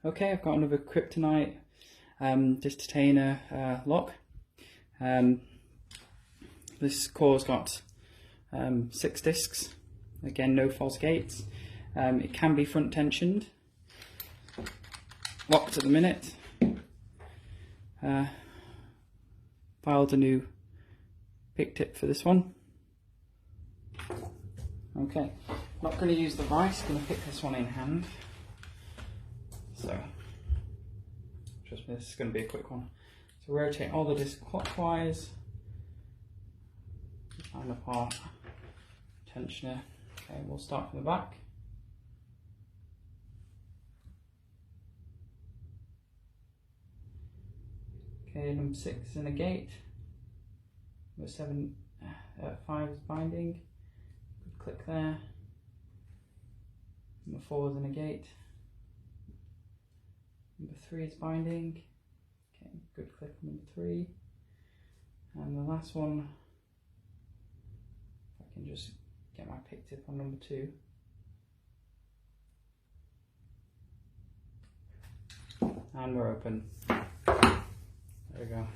Okay, I've got another Kryptonite Detainer lock. This core's got 6 discs. Again, no false gates. It can be front tensioned. Locked at the minute. Filed a new pick tip for this one. Okay, not going to use the vise, going to pick this one in hand. So, trust me, this is going to be a quick one. So rotate all the discs clockwise. Find apart tensioner. Okay, we'll start from the back. Okay, number 6 is in a gate. Number 5 is binding. Good click there. Number 4 is in a gate. Number 3 is binding. Okay, good click on number 3. And the last one, if I can just get my pick tip on number 2. And we're open. There we go.